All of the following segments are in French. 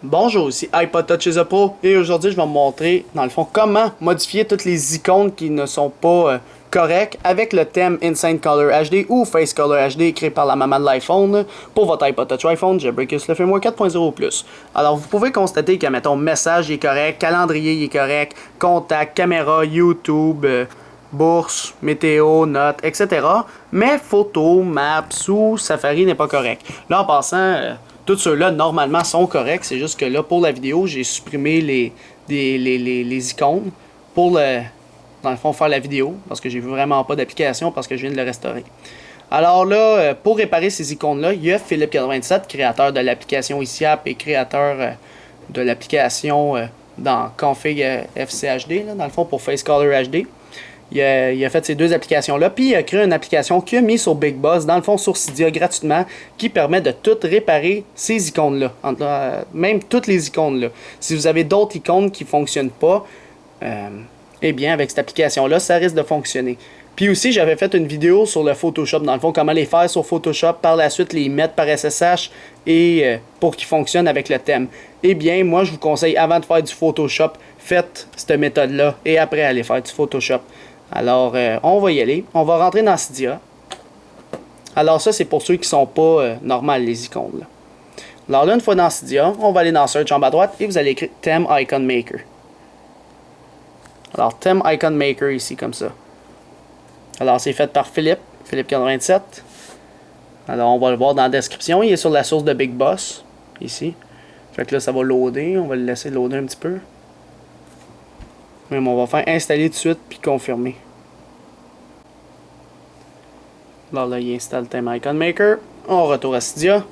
Bonjour, ici iPod Touch is a Pro et aujourd'hui je vais vous montrer dans le fond comment modifier toutes les icônes qui ne sont pas correctes avec le thème Insane Color HD ou Face Color HD créé par la maman de l'iPhone pour votre iPod Touch iPhone Jailbreakers le firmware 4.0+. Alors vous pouvez constater que mettons message est correct, calendrier est correct, contact, caméra, YouTube, bourse, météo, notes, etc. Mais photos, maps ou Safari n'est pas correct. Là en passant... tous ceux-là, normalement, sont corrects. C'est juste que là, pour la vidéo, j'ai supprimé les icônes pour, dans le fond, faire la vidéo. Parce que j'ai vraiment pas d'application, parce que je viens de le restaurer. Alors là, pour réparer ces icônes-là, il y a Philippe87, créateur de l'application ICIAP et créateur de l'application dans Config FCHD, là, dans le fond, pour Face Color HD. Il a fait ces deux applications-là, puis il a créé une application qu'il a mis sur Big Boss, dans le fond sur Cydia gratuitement, qui permet de tout réparer ces icônes-là, même toutes les icônes-là. Si vous avez d'autres icônes qui ne fonctionnent pas, eh bien avec cette application-là, ça risque de fonctionner. Puis aussi, j'avais fait une vidéo sur le Photoshop, dans le fond, comment les faire sur Photoshop, par la suite les mettre par SSH et pour qu'ils fonctionnent avec le thème. Eh bien, moi, je vous conseille, avant de faire du Photoshop, faites cette méthode-là et après, allez faire du Photoshop. Alors, on va y aller. On va rentrer dans Cydia. Alors, ça, c'est pour ceux qui ne sont pas normales, les icônes. Là. Alors là, une fois dans Cydia, on va aller dans Search en bas à droite et vous allez écrire Theme Icon Maker. Alors, Theme Icon Maker ici, comme ça. Alors, c'est fait par Philippe87. Alors, on va le voir dans la description. Il est sur la source de Big Boss, ici. Fait que là, ça va loader. On va le laisser loader un petit peu. Même on va faire installer tout de suite puis confirmer. Alors là, il installe Theme Icon Maker. On retourne à Cydia.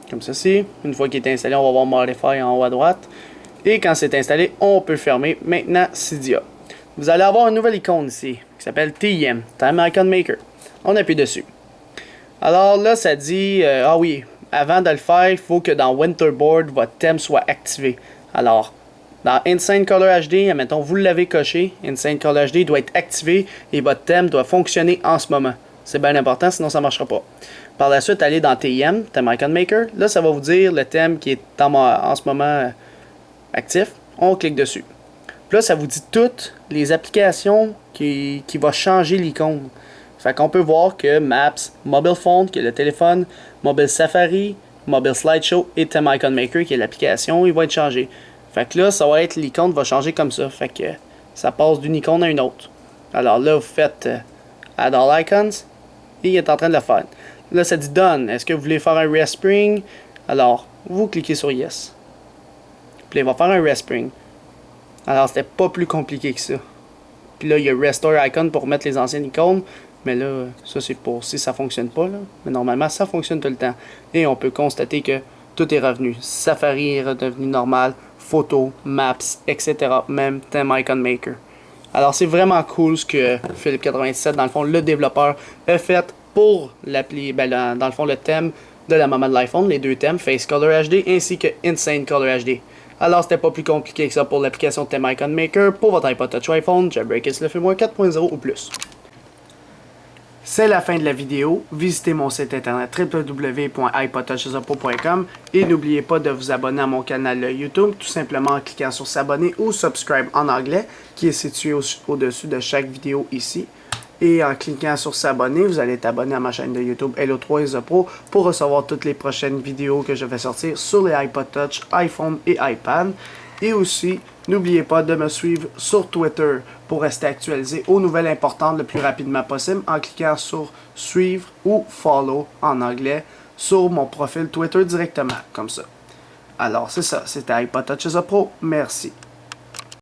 Comme ceci. Une fois qu'il est installé, on va voir Modify en haut à droite. Et quand c'est installé, on peut fermer maintenant Cydia. Vous allez avoir une nouvelle icône ici qui s'appelle TIM, Theme Icon Maker. On appuie dessus. Alors là, ça dit, ah oui, avant de le faire, il faut que dans Winterboard, votre thème soit activé. Alors, dans Insane Color HD, admettons, vous l'avez coché, Insane Color HD doit être activé et votre thème doit fonctionner en ce moment. C'est bien important, sinon ça ne marchera pas. Par la suite, allez dans TIM, Theme Icon Maker. Là, ça va vous dire le thème qui est en ce moment actif. On clique dessus. Puis là, ça vous dit toutes les applications qui vont changer l'icône. Fait qu'on peut voir que Maps, Mobile Phone, qui est le téléphone, Mobile Safari, Mobile Slideshow et Theme Icon Maker, qui est l'application, il va être changé. Fait que là, ça va être, l'icône va changer comme ça. Fait que ça passe d'une icône à une autre. Alors là, vous faites Add All Icons et il est en train de le faire. Là, ça dit Done. Est-ce que vous voulez faire un Respring? Alors, vous cliquez sur Yes. Puis là, il va faire un Respring. Alors, c'était pas plus compliqué que ça. Puis là, il y a Restore Icon pour mettre les anciennes icônes. Mais là, ça c'est pour si ça fonctionne pas. Là. Mais normalement, ça fonctionne tout le temps. Et on peut constater que tout est revenu. Safari est redevenu normal. Photos, Maps, etc. Même Theme Icon Maker. Alors c'est vraiment cool ce que Philippe87, dans le fond, le développeur, a fait pour l'appli, ben, dans le fond, le thème de la maman de l'iPhone, les deux thèmes, Face Color HD ainsi que Insane Color HD. Alors c'était pas plus compliqué que ça pour l'application Theme Icon Maker pour votre iPod Touch iPhone, Jailbreakers le firmware 4.0 ou plus. C'est la fin de la vidéo. Visitez mon site internet www.ipodtouchesapro.com et n'oubliez pas de vous abonner à mon canal YouTube tout simplement en cliquant sur s'abonner ou subscribe en anglais qui est situé au-dessus de chaque vidéo ici. Et en cliquant sur s'abonner, vous allez être abonné à ma chaîne de YouTube Hello3isapro pour recevoir toutes les prochaines vidéos que je vais sortir sur les iPod Touch, iPhone et iPad. Et aussi, n'oubliez pas de me suivre sur Twitter pour rester actualisé aux nouvelles importantes le plus rapidement possible en cliquant sur suivre ou follow en anglais sur mon profil Twitter directement, comme ça. Alors c'est ça, c'était iPod Touch is a Pro, merci.